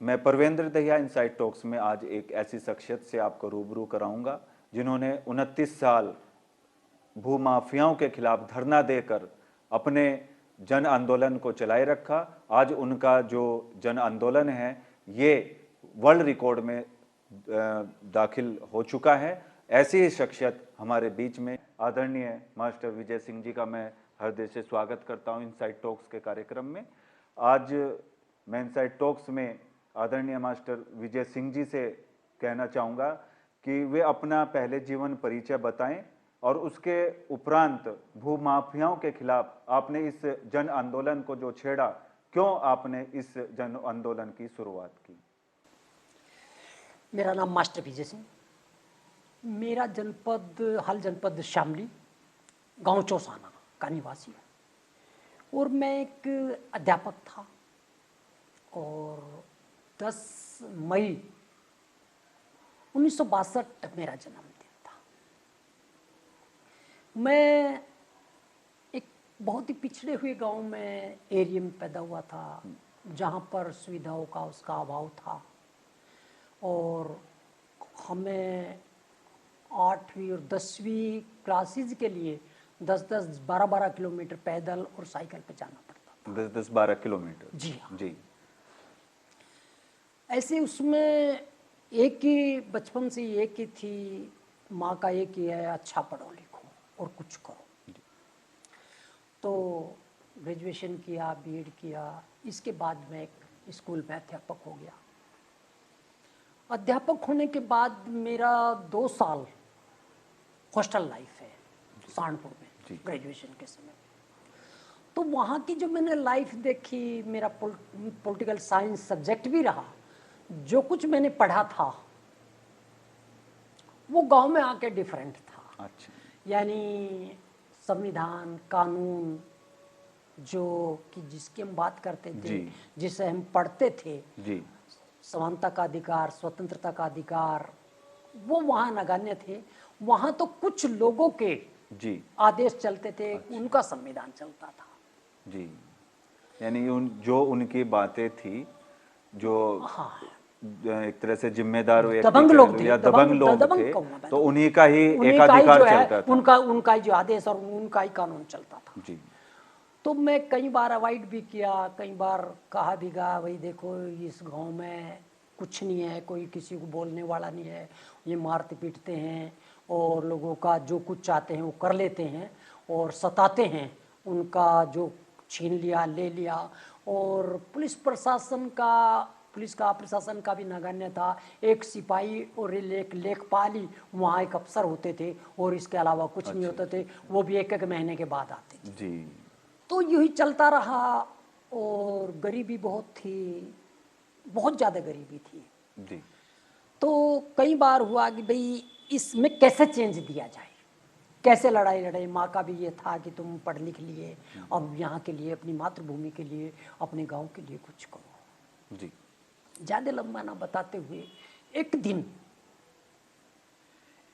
मैं Parvendra Dahiya inside talks में आज एक ऐसी शख्सियत से आपको रूबरू कराऊंगा जिन्होंने 29 साल भूमाफियाओं के खिलाफ धरना देकर अपने जन आंदोलन को चलाए रखा। आज उनका जो जन आंदोलन है ये वर्ल्ड रिकॉर्ड में दाखिल हो चुका है। ऐसी ही शख्सियत हमारे बीच में आदरणीय मास्टर विजय सिंह जी का मैं हृदय से स्वागत करता हूं इनसाइड टॉक्स के कार्यक्रम में। आज मैं इनसाइड टॉक्स में आदरणीय मास्टर विजय सिंह जी से कहना चाहूँगा कि वे अपना पहले जीवन परिचय बताएं और उसके उपरांत भूमाफियाओं के खिलाफ आपने इस जन आंदोलन को जो छेड़ा, क्यों आपने इस जन आंदोलन की शुरुआत की? मेरा नाम मास्टर विजय सिंह, मेरा जनपद हाल जनपद शामली गांव चौसाना का निवासी है और मैं एक अध्यापक था। और 10 मई 1962 मेरा जन्मदिन था। मैं एक बहुत ही पिछड़े हुए गांव में एरिया में पैदा हुआ था जहां पर सुविधाओं का उसका अभाव था और हमें 8वीं और 10वीं क्लासेज के लिए 10-10, 12-12 किलोमीटर पैदल और साइकिल पे जाना पड़ता था। 10-12 किलोमीटर? जी हाँ। जी। ऐसे उसमें एक ही बचपन से एक ही थी, माँ का एक ही है, अच्छा पढ़ो लिखो और कुछ करो। तो ग्रेजुएशन किया, बीएड किया, इसके बाद मैं एक स्कूल में अध्यापक हो गया। अध्यापक होने के बाद मेरा 2 साल हॉस्टल लाइफ है सहारनपुर में ग्रेजुएशन के समय। तो वहाँ की जो मैंने लाइफ देखी, मेरा पॉलिटिकल साइंस सब्जेक्ट भी रहा, जो कुछ मैंने पढ़ा था वो गांव में आके डिफरेंट था। अच्छा। यानी संविधान कानून जो कि जिसकी हम बात करते थे, जिसे हम पढ़ते थे, समानता का अधिकार, स्वतंत्रता का अधिकार, वो वहाँ नगण्य थे। वहाँ तो कुछ लोगों के आदेश चलते थे। अच्छा। उनका संविधान चलता था। जी, यानी जो उनकी बातें थी, जो हाँ, एक तरह से जिम्मेदार दबंग लोग थे, दबंग लोग थे, तो उन्हीं का ही एकाधिकार चलता था। उनका ही जो आदेश और उनका ही कानून चलता था। जी। तो मैं कई बार अवॉइड भी किया, कई बार कहा भी गया भाई देखो इस गांव में कुछ नहीं है, कोई किसी को बोलने वाला नहीं है, ये मारते पीटते हैं और लोगों का जो कुछ चाहते हैं वो कर लेते हैं और सताते हैं, उनका जो छीन लिया ले लिया। और पुलिस का प्रशासन का भी नगण्य था। एक सिपाही और एक लेखपाल वहाँ एक अफसर होते थे और इसके अलावा कुछ नहीं होते थे। वो भी एक महीने के बाद आते थे। जी। तो यूँ ही चलता रहा और गरीबी बहुत थी, बहुत ज़्यादा गरीबी थी। जी। तो कई बार हुआ कि भाई इसमें कैसे चेंज दिया जाए, कैसे लड़ाई। माँ का भी ये था कि तुम पढ़ लिख लिए, अब यहाँ के लिए, अपनी मातृभूमि के लिए, अपने गांव के लिए कुछ करो। जी। ज़्यादा लंबा ना बताते हुए एक दिन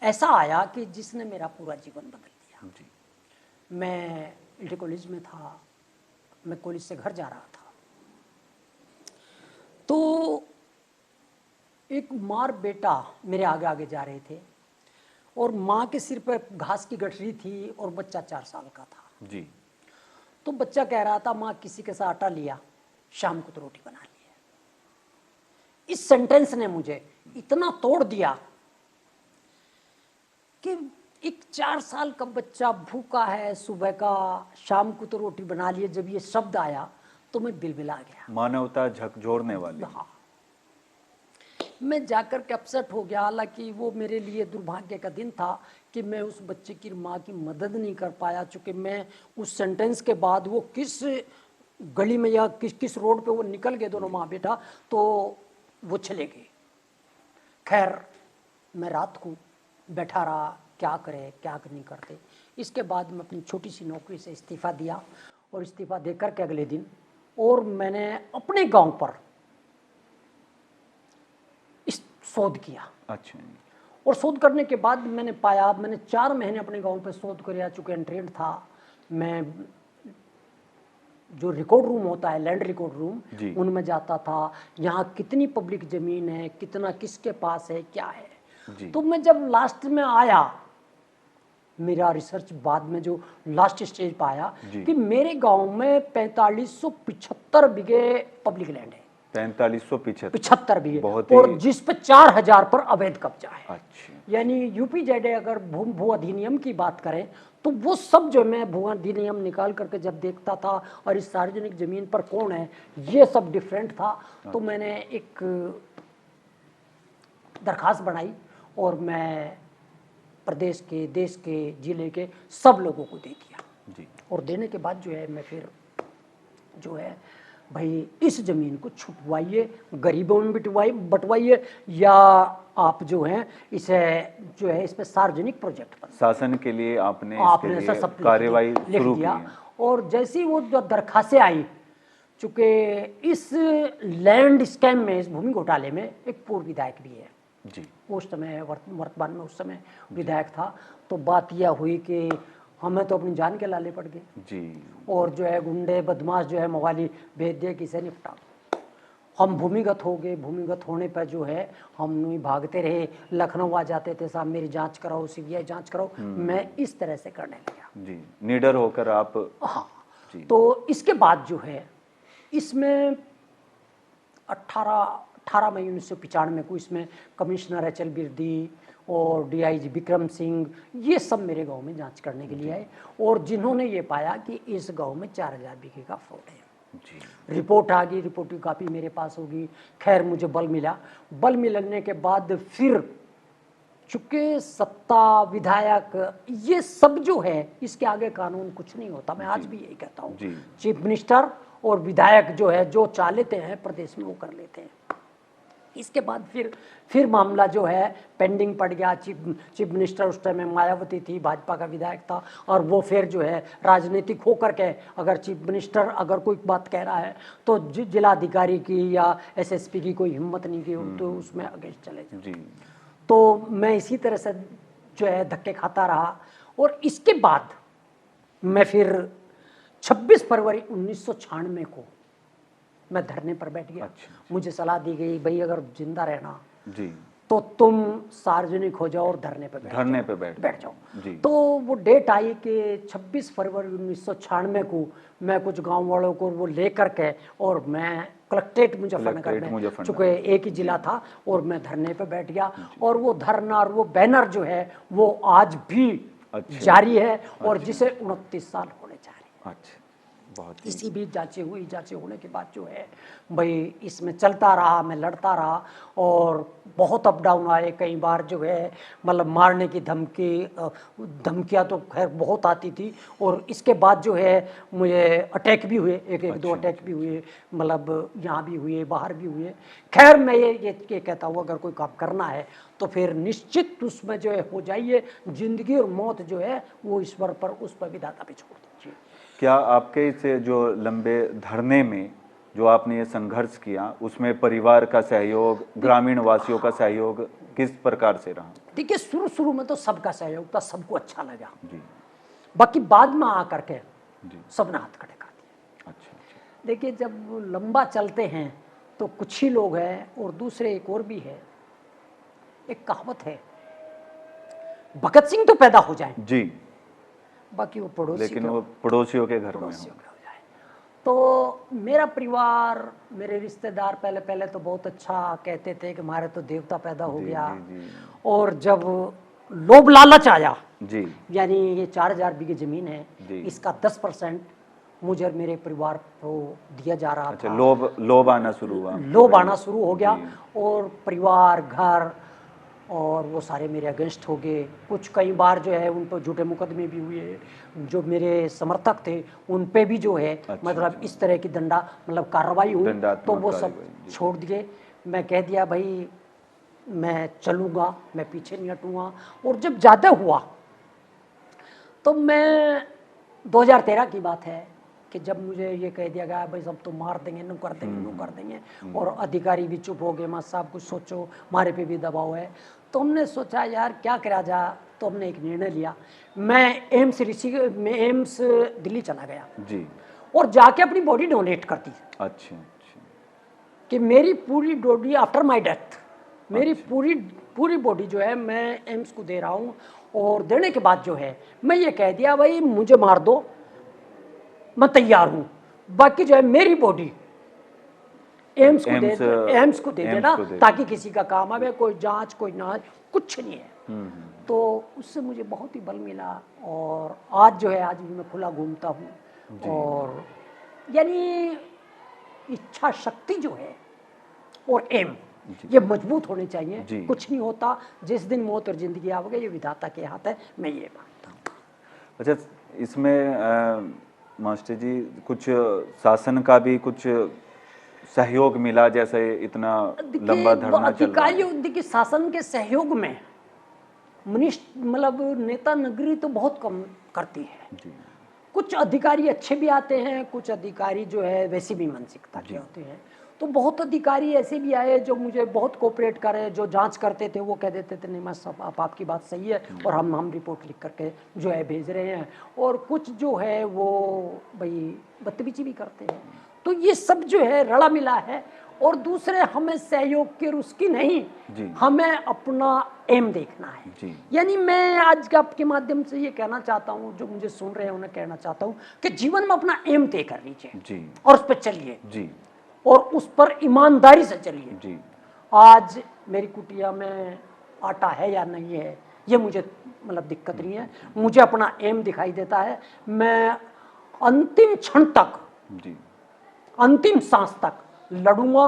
ऐसा आया कि जिसने मेरा पूरा जीवन बदल दिया। जी। मैं इंटर कॉलेज में था, मैं कॉलेज से घर जा रहा था, तो एक माँ बेटा मेरे आगे आगे जा रहे थे और माँ के सिर पर घास की गठरी थी और बच्चा 4 साल का था। जी। तो बच्चा कह रहा था माँ किसी के साथ आटा लिया, शाम को तो रोटी बना ली है। इस सेंटेंस ने मुझे इतना तोड़ दिया कि एक 4 साल का बच्चा भूखा है, सुबह का, शाम को तो रोटी बना लिए, जब ये शब्द आया तो मैं बिलबिला गया। मानवता झकझोरने वाली। हाँ, मैं जाकर के अपसेट हो गया। हालांकि वो मेरे लिए दुर्भाग्य का दिन था कि मैं उस बच्चे की माँ की मदद नहीं कर पाया, चूँकि मैं उस सेंटेंस के बाद वो किस गली में या किस रोड पे वो निकल गए दोनों माँ बेटा, तो वो चले गए। खैर मैं रात को बैठा रहा, क्या करे क्या नहीं करते। इसके बाद मैं अपनी छोटी सी नौकरी से इस्तीफ़ा दिया और इस्तीफ़ा देकर के अगले दिन और मैंने अपने गांव पर शोध किया। अच्छा। और शोध करने के बाद मैंने पाया, मैंने 4 महीने अपने गांव पे शोध किया, चूँकि अनट्रेंड था, मैं जो रिकॉर्ड रूम होता है, लैंड रिकॉर्ड रूम, जी। उनमें जाता था, यहाँ कितनी पब्लिक ज़मीन है, कितना किसके पास है, क्या है। जी। तो मैं जब लास्ट में आया, मेरा रिसर्च बाद में जो लास्ट स्टेज पर आया जी। कि मेरे गांव में 4575 बीघे पब्लिक लैंड है, 4575 बीघे, बहुत ही और जिस पे 4000 पर अवैध कब्जा है। अच्छा। यानी यूपीजेड अगर भू अधिनियम की बात करें तो वो सब जो मैं भू अधिनियम निकाल करके जब देखता था और इस सार्वजनिक जमीन पर कौन है, ये सब डिफरेंट था। तो मैंने एक दरखास्त बनाई और मैं प्रदेश के, देश के, जिले के सब लोगों को दे दिया। जी। और देने के बाद जो है मैं फिर जो है भाई इस ज़मीन को छुपवाइए, गरीबों में बंटवाइए, या आप जो हैं इसे जो है इस पे सार्वजनिक प्रोजेक्ट पर शासन के लिए आपने इसके आपने लिए सब कार्यवाही लिख शुरू की दिया। है। और जैसी वो जो दरखास्तें आई, चूंकि इस लैंड स्कैम में, इस भूमि घोटाले में एक पूर्व विधायक भी है, जी। उस समय वर्तमान में उस समय विधायक था। तो बात यह हुई कि हमें तो अपनी जान के लाले पड़ गए, जी। और जो है गुंडे बदमाश जो है मवाली भेज दिए किसे निपटा दो। हम भूमिगत हो गए, भूमिगत होने पर जो है हम नहीं भागते रहे, लखनऊ आ जाते थे, साहब मेरी जांच कराओ, सीबीआई जांच कराओ, मैं इस तरह से करने लगा। जी, निडर होकर आप। हाँ। जी। तो इसके बाद जो है इसमें 18 मई 1995 को इसमें कमिश्नर एच एल बिरदी और डीआईजी विक्रम सिंह, ये सब मेरे गांव में जांच करने के लिए आए, और जिन्होंने ये पाया कि इस गांव में 4000 बीघे का फ्रॉड है। जी। रिपोर्ट आ गई, रिपोर्ट की कॉपी मेरे पास होगी। खैर मुझे बल मिला, बल मिलने के बाद फिर चूंकि सत्ता, विधायक, ये सब जो है इसके आगे कानून कुछ नहीं होता। मैं आज भी यही कहता हूँ, जी। चीफ मिनिस्टर और विधायक जो है जो चाह लेते हैं प्रदेश में वो कर लेते हैं। इसके बाद फिर मामला जो है पेंडिंग पड़ गया। चीफ मिनिस्टर उस टाइम में मायावती थी, भाजपा का विधायक था, और वो फिर जो है राजनीतिक होकर के, अगर चीफ मिनिस्टर अगर कोई बात कह रहा है तो जिलाधिकारी की या एसएसपी की कोई हिम्मत नहीं की तो उसमें अगेंस्ट चले जाओ। जी। तो मैं इसी तरह से जो है धक्के खाता रहा, और इसके बाद मैं फिर 26 फरवरी 1996 को मैं धरने पर बैठ गया। अच्छा। मुझे सलाह दी गई, भाई अगर जिंदा रहना जी। तो तुम सार्वजनिक हो जाओ और धरने पे बैठ जाओ। जी। तो वो डेट आई कि 26 फरवरी 1996 को मैं कुछ गांव वालों को वो लेकर के, और मैं कलेक्ट्रेट मुजफ्फरनगर में, चूंकि एक ही जिला था, और मैं धरने पे बैठ गया। और वो धरना और वो बैनर जो है वो आज भी जारी है, और जिसे 29 साल होने जा रहे हैं। अच्छा, बहुत इसी बीच जांचें होने के बाद जो है भाई इसमें चलता रहा, मैं लड़ता रहा, और बहुत अप डाउन आए। कई बार जो है मतलब मारने की धमकियाँ तो खैर बहुत आती थी, और इसके बाद जो है मुझे अटैक भी हुए, एक दो अटैक भी हुए, मतलब यहाँ भी हुए, बाहर भी हुए। खैर मैं ये कहता हूँ, अगर कोई काम करना है तो फिर निश्चित उसमें जो है हो जाइए। जिंदगी और मौत जो है वो ईश्वर पर, उस पर विधाता पे छोड़ दीजिए। क्या आपके से जो लंबे धरने में जो आपने ये संघर्ष किया, उसमें परिवार का सहयोग, ग्रामीण वासियों का सहयोग किस प्रकार से रहा? देखिए शुरू में तो सबका सहयोग था, सबको अच्छा लगा जी। बाकी बाद में आकर के जी। सबने हाथ खड़े कर दिए। अच्छा। देखिए जब लंबा चलते हैं तो कुछ ही लोग हैं, और दूसरे एक और भी है। एक कहावत है, भगत सिंह तो पैदा हो जाए, जी, बाकी वो पड़ोसी लेकिन वो पड़ोसियों के घर में पड़ोसियों हो। के हो जाए। तो मेरा परिवार, मेरे रिश्तेदार पहले तो बहुत अच्छा कहते थे कि हमारे तो देवता पैदा हो गया। जी। और जब लोभ लालच आया, जी। यानी ये 4000 बीघे जमीन है, जी। इसका 10% मुझे और मेरे परिवार को दिया जा रहा अच्छा, था। लोभ आना शुरू हुआ। लोभ आना शुरू हो गया, जी। और परिवार, घर और वो सारे मेरे अगेंस्ट हो गए। कुछ कई बार जो है उन पर झूठे मुकदमे भी हुए। जो मेरे समर्थक थे उन पे भी जो है मतलब इस तरह की मतलब कार्रवाई हुई, तो वो सब छोड़ दिए। मैं कह दिया भाई मैं चलूँगा, मैं पीछे नहीं हटूँगा। और जब ज़्यादा हुआ तो मैं 2013 की बात है कि जब मुझे ये कह दिया गया भाई सब तो मार देंगे, नो कर देंगे, और अधिकारी भी चुप हो गए, मां साहब कुछ सोचो, हमारे पे भी दबाव है। तो हमने सोचा यार क्या करा जा, तो हमने एक निर्णय लिया। मैं एम्स दिल्ली चला गया जी। और जाके अपनी बॉडी डोनेट कर दी अच्छा। कि मेरी पूरी बॉडी आफ्टर माय डेथ, मेरी पूरी बॉडी जो है मैं एम्स को दे रहा हूँ। और देने के बाद जो है मैं ये कह दिया भाई मुझे मार दो, मैं तैयार हूँ, बाकी जो है मेरी बॉडी एम्स को दे देना ताकि किसी का काम आवे, कोई जांच कोई ना कुछ नहीं है। तो उससे मुझे बहुत ही बल मिला और आज जो है आज भी मैं खुला घूमता हूँ। और यानी इच्छा शक्ति जो है और एम ये मजबूत होने चाहिए। कुछ नहीं होता, जिस दिन मौत और जिंदगी आओगे ये विधाता के हाथ है, मैं ये मानता हूँ। अच्छा, इसमें मास्टर जी कुछ शासन का भी कुछ सहयोग मिला, जैसे इतना लंबा धरना चल रहा है? देखिए शासन के सहयोग में मतलब नेता नगरी तो बहुत कम करती है। कुछ अधिकारी अच्छे भी आते हैं, कुछ अधिकारी जो है वैसी भी मानसिकता के होते हैं। तो बहुत अधिकारी ऐसे भी आए जो मुझे बहुत कोऑपरेट करे, जो जांच करते थे वो कह देते थे नहीं मैं सब आपकी बात सही है और हम रिपोर्ट लिख करके जो है भेज रहे हैं। और कुछ जो है वो भाई बदतमीजी भी करते हैं। तो ये सब जो है रला मिला है। और दूसरे हमें सहयोग की उसकी नहीं, हमें अपना एम देखना है। यानी मैं आज के आपके माध्यम से ये कहना चाहता हूँ, जो मुझे सुन रहे हैं उन्हें कहना चाहता हूँ कि जीवन में अपना एम तय कर लीजिए और उस पर चलिए और उस पर ईमानदारी से चलिए। आज मेरी कुटिया में आटा है या नहीं है ये मुझे मतलब दिक्कत नहीं है, मुझे अपना एम दिखाई देता है। मैं अंतिम क्षण तक, अंतिम सांस तक लड़ूंगा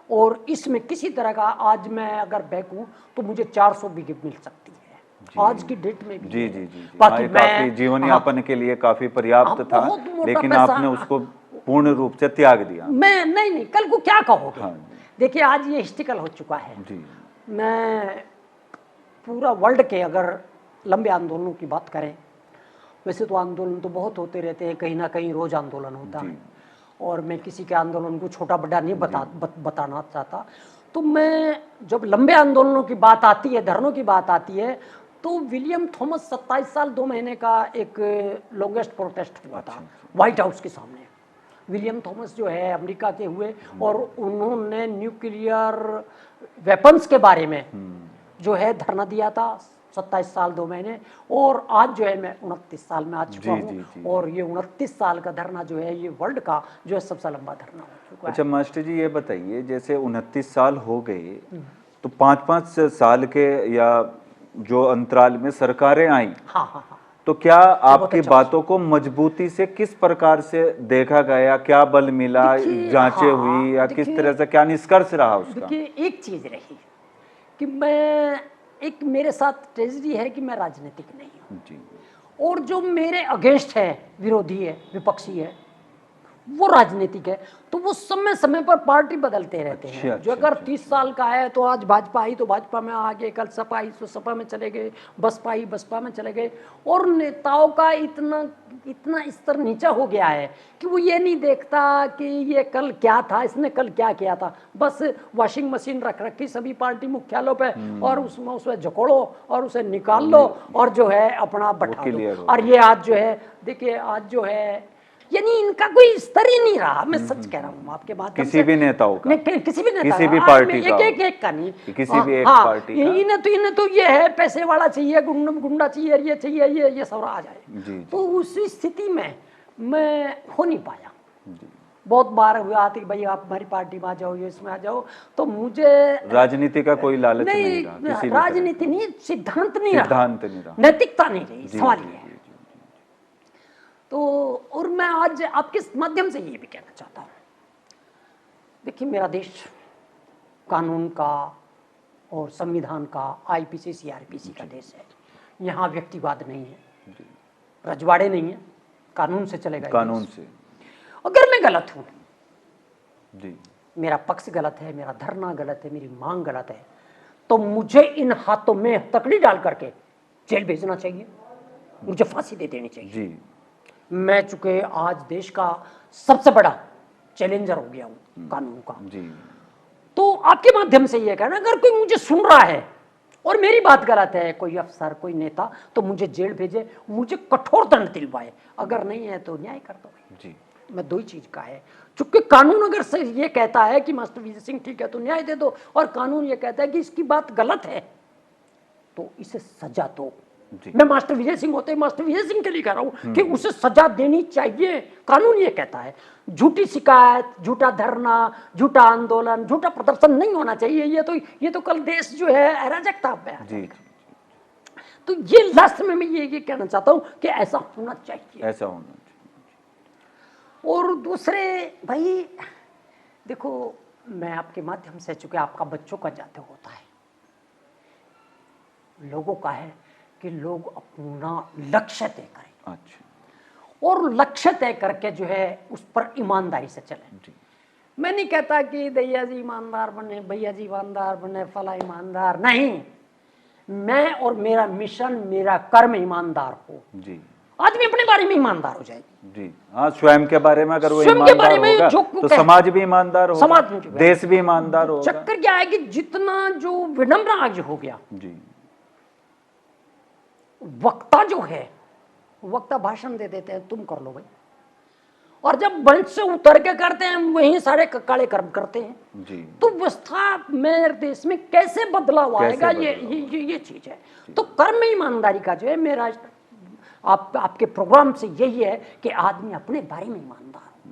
और इसमें किसी तरह का आज मैं अगर बैकूं तो मुझे 400 बीघे मिल सकती है आज की डेट में भी। बाकी काफी जीवन यापन के लिए काफी पर्याप्त था, लेकिन आपने उसको पूर्ण रूप से त्याग दिया। मैं नहीं कल को क्या कहोगे। देखिए आज ये हिस्ट्रिकल हो चुका है। मैं पूरा वर्ल्ड के अगर लंबे आंदोलनों की बात करें, वैसे तो आंदोलन तो बहुत होते रहते हैं, कहीं ना कहीं रोज आंदोलन होता है और मैं किसी के आंदोलन को छोटा बड़ा नहीं बताना चाहता। तो मैं जब लंबे आंदोलनों की बात आती है, धरनों की बात आती है, तो विलियम थॉमस 27 साल 2 महीने का एक लॉन्गेस्ट प्रोटेस्ट हुआ था व्हाइट हाउस के सामने। विलियम थॉमस जो है अमेरिका के हुए और उन्होंने न्यूक्लियर वेपन्स के बारे में जो है धरना दिया था 27 साल 2 महीने। और आज जो है मैं 29 साल में आ चुका हूँ और ये 29 साल का धरना जो है ये वर्ल्ड का जो है सबसे लंबा धरना हो चुका है। अच्छा मास्टर जी ये बताइए, जैसे 29 साल हो गए तो 5-5 साल के या जो अंतराल में सरकारें आई, तो क्या आपकी बातों को मजबूती से किस प्रकार से देखा गया, क्या बल मिला, जांचें हुई या किस तरह से क्या निष्कर्ष रहा उसका? देखिए एक चीज रही कि मैं एक मेरे साथ ट्रेजेडी है कि मैं राजनीतिक नहीं हूँ और जो मेरे अगेंस्ट है, विरोधी है, विपक्षी है, वो राजनीतिक है। तो वो समय समय पर पार्टी बदलते रहते हैं। जो अगर 30 साल का है तो आज भाजपा आई तो भाजपा में आ गए, कल सपा आई तो सपा में चले गए, बसपा आई बसपा में चले गए। और नेताओं का इतना स्तर नीचा हो गया है कि वो ये नहीं देखता कि ये कल क्या था, इसने कल क्या किया था। बस वॉशिंग मशीन रख रखी सभी पार्टी मुख्यालयों पे और उसमें झकोड़ो और उसे निकाल लो और जो है अपना बैठा लो। और ये आज जो है देखिए आज जो है यानी इनका कोई स्तर ही नहीं रहा। मैं सच कह रहा हूँ आपके बात, किसी भी नेताओं का, किसी भी नेता, किसी भी पार्टी का, एक का नहीं, किसी भी एक पार्टी का। इन्हें तो ये है पैसे वाला चाहिए, गुंडा चाहिए, ये चाहिए, ये सब आ जाए। तो उस स्थिति में मैं हो नहीं पाया। बहुत बार हुआ कि भाई आप हमारी पार्टी में आ जाओ, ये इसमें आ जाओ। तो मुझे राजनीति का कोई लालच नहीं रहा, राजनीति नहीं, सिद्धांत नहीं रहा, नैतिकता नहीं रही, सवाल ये है। तो और मैं आज आपके माध्यम से ये भी कहना चाहता हूँ, देखिए मेरा देश कानून का और संविधान का, आईपीसी सीआरपीसी का देश है। यहाँ व्यक्तिवाद नहीं है, रजवाड़े नहीं है, कानून से चलेगा। कानून से अगर मैं गलत हूँ, मेरा पक्ष गलत है, मेरा धरना गलत है, मेरी मांग गलत है, तो मुझे इन हाथों में तकड़ी डाल करके जेल भेजना चाहिए, मुझे फांसी दे देनी चाहिए। मैं चूंकि आज देश का सबसे बड़ा चैलेंजर हो गया हूं कानून का, तो आपके माध्यम से ये कहना, अगर कोई मुझे सुन रहा है और मेरी बात गलत है, कोई अफसर, कोई नेता, तो मुझे जेल भेजे, मुझे कठोर दंड दिलवाए। अगर नहीं है तो न्याय कर दो। मैं दो ही चीज का है, चूंकि कानून अगर से ये कहता है कि मास्टर विजय सिंह ठीक है तो न्याय दे दो, और कानून ये कहता है कि इसकी बात गलत है तो इसे सजा दो। मैं मास्टर विजय सिंह होते मास्टर विजय सिंह के लिए कह रहा हूं कि उसे सजा देनी चाहिए, कानून ये कहता है। झूठी शिकायत, झूठा धरना, झूठा आंदोलन, झूठा प्रदर्शन नहीं होना चाहिए। ये तो कल देश जो है अराजकता में आ जाएगा। तो ये लास्ट में मैं ये कहना चाहता हूं कि ऐसा होना चाहिए, ऐसा होना चाहिए। और दूसरे भाई देखो, मैं आपके माध्यम से, चूंकि आपका बच्चों का जाते होता है, लोगों का है कि लोग अपना लक्ष्य तय करें। अच्छा। और लक्ष्य तय करके जो है उस पर ईमानदारी से चलें। मैं नहीं कहता कि दैया जी ईमानदार बने, भैया जी ईमानदार बने, फला ईमानदार नहीं, मैं और मेरा मिशन, मेरा कर्म ईमानदार हो जी। आदमी अपने बारे में ईमानदार हो जाएगी जी। हाँ, स्वयं के बारे में अगर वो ईमानदार होगा तो समाज भी ईमानदार होगा, समाज देश भी ईमानदार होगा। चक्कर क्या है कि जितना जो विनम्र आज हो गया जी, वक्ता जो है, वक्ता भाषण दे देते हैं, तुम कर लो भाई, और जब मंच से उतर के करते हैं वहीं सारे काले कर्म करते हैं जी। तो व्यवस्था मेरे देश में कैसे बदलाव आएगा, ये चीज है। तो कर्म ईमानदारी का जो है मेरा आपके प्रोग्राम से यही है कि आदमी अपने बारे में ईमानदार हो।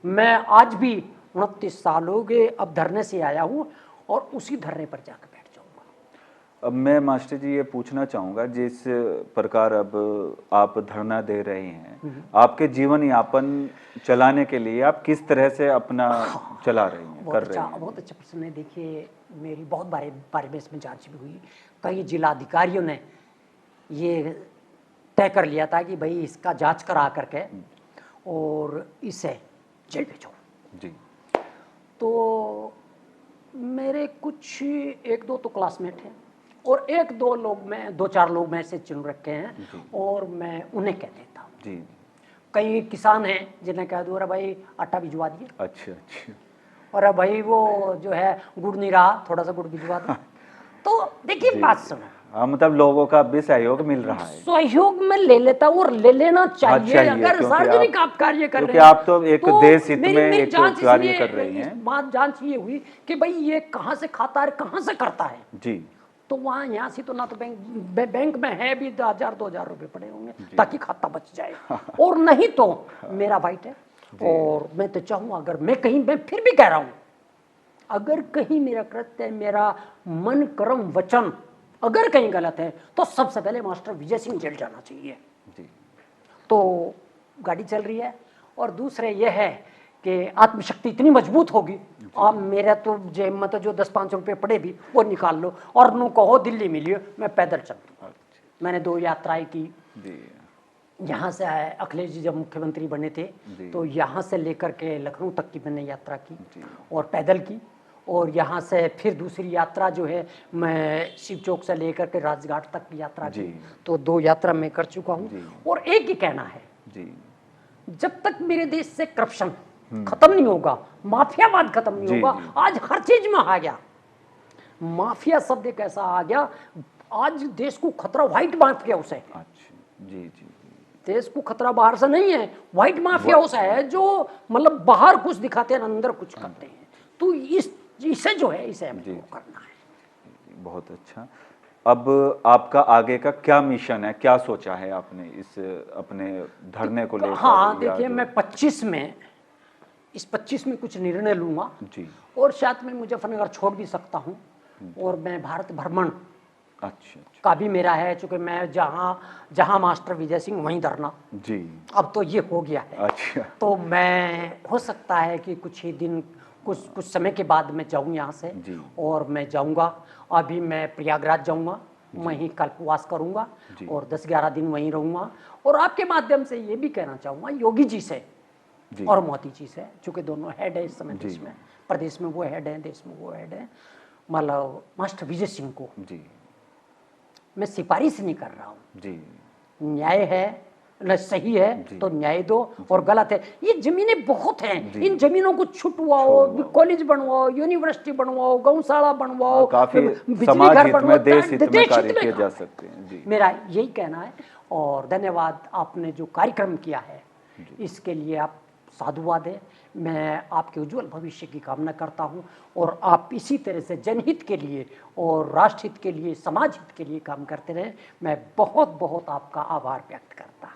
मैं आज भी 29 साल हो गए अब धरने से आया हूं और उसी धरने पर जाकर बैठ जाऊंगा। अब मैं मास्टर जी ये पूछना चाहूँगा, जिस प्रकार अब आप धरना दे रहे हैं, आपके जीवन यापन चलाने के लिए आप किस तरह से अपना चला रही हैं, कर रही हैं? बहुत अच्छा प्रश्न है। देखिए, मेरी बहुत बारे में इसमें जांच भी हुई, कई जिला अधिकारियों ने ये तय कर लिया था कि भाई इसका जांच करा करके और इसे जेल भेजो जी। तो मेरे कुछ 1-2 तो क्लासमेट हैं और 1-2 लोग, मैं 2-4 लोग मैं से चुन रखे हैं और मैं उन्हें कह देता हूँ जी। कई किसान हैं जिन्हें कह दो, अरे भाई आटा भिजवा दिए, अच्छा, और भाई वो जो है गुड़ नहीं रहा, थोड़ा सा गुड़ भिजवा दो। तो देखिए बात सुनो, हाँ, मतलब लोगों का भी सहयोग मिल रहा है, सहयोग में ले लेता हूँ और ले लेना चाहिए। अगर सार्वजनिक आप कार्य कर रहे हैं, आप तो एक देश हित में एक कार्य कर रही हैं। बात जांच ये हुई कि भाई ये कहाँ से खाता है, कहाँ से करता है जी। तो वहाँ यहाँ से तो ना तो बैंक में है भी 1000-2000 रुपए पड़े होंगे ताकि खाता बच जाए, और नहीं तो मेरा वाइट है। और मैं तो चाहूँगा, अगर मैं कहीं, मैं फिर भी कह रहा हूँ, अगर कहीं मेरा कृत्य, मेरा मन, कर्म, वचन अगर कहीं गलत है तो सबसे पहले मास्टर विजय सिंह जेल जाना चाहिए जी। तो गाड़ी चल रही है, और दूसरे यह है कि आत्मशक्ति इतनी मजबूत होगी, अब मेरा तो जेब में तो जो 10-5 रुपए पड़े भी वो निकाल लो और नू कहो दिल्ली मिलिए, मैं पैदल चल दूंगा। मैंने 2 यात्राएं की, यहाँ से आए, अखिलेश जी जब मुख्यमंत्री बने थे तो यहाँ से लेकर के लखनऊ तक की मैंने यात्रा की और पैदल की, और यहाँ से फिर दूसरी यात्रा जो है मैं शिव चौक से लेकर के राजघाट तक की यात्रा की। तो 2 यात्रा मैं कर चुका हूँ, और एक ही कहना है जी, जब तक मेरे देश से करप्शन खत्म नहीं होगा, माफियावाद खत्म नहीं होगा, आज हर चीज में आ गया माफिया शब्द एक ऐसा आ गया, आज देश को खतरा व्हाइट माफिया उसे जी जी, देश को खतरा बाहर से नहीं है, व्हाइट माफिया उसे है जो मतलब बाहर कुछ दिखाते हैं अंदर कुछ करते हैं। तो इसे जो है इसे हमें करना है। बहुत अच्छा। अब आपका आगे का क्या मिशन है, क्या सोचा है आपने इस अपने धरने को लेकर? हाँ देखिए, मैं 25 में कुछ निर्णय लूंगा जी, और शायद मैं मुजफ्फरनगर छोड़ भी सकता हूँ, और मैं भारत भ्रमण का भी मेरा है, चूंकि मैं जहाँ मास्टर विजय सिंह वहीं धरना जी, अब तो ये हो गया है। अच्छा। तो मैं, हो सकता है कि कुछ ही दिन, कुछ समय के बाद मैं जाऊँ यहाँ से, और मैं जाऊँगा, अभी मैं प्रयागराज जाऊँगा, वहीं कल्पवास करूँगा और 10-11 दिन वहीं रहूँगा। और आपके माध्यम से ये भी कहना चाहूँगा योगी जी से और मोदी जी से, चूँकि दोनों हेड है इस समय देश में, प्रदेश में वो हेड है, देश में वो हेड है, मतलब मास्टर विजय सिंह को जी मैं सिफारिश नहीं कर रहा हूँ जी, न्याय है न सही है तो न्याय दो, और गलत है, ये जमीनें बहुत हैं, इन जमीनों को छुटवाओ, कॉलेज बनवाओ, यूनिवर्सिटी बनवाओ, गौशाला बनवाओ, बिजली घर बनवाओ, देश हित में कार्य किए जा सकते हैं जी। मेरा यही कहना है, और धन्यवाद, आपने जो कार्यक्रम किया है इसके लिए आप साधुवाद है। मैं आपके उज्जवल भविष्य की कामना करता हूं और आप इसी तरह से जनहित के लिए और राष्ट्रहित के लिए, समाज हित के लिए काम करते रहें। मैं बहुत बहुत आपका आभार व्यक्त करता हूं।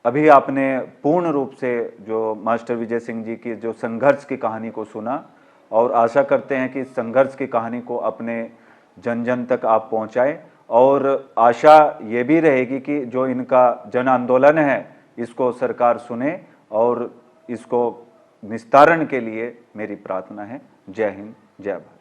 अभी आपने पूर्ण रूप से जो मास्टर विजय सिंह जी की जो संघर्ष की कहानी को सुना, और आशा करते हैं कि इस संघर्ष की कहानी को अपने जन जन तक आप पहुंचाएं, और आशा ये भी रहेगी कि जो इनका जन आंदोलन है इसको सरकार सुने, और इसको निस्तारण के लिए मेरी प्रार्थना है। जय हिंद, जय भारत।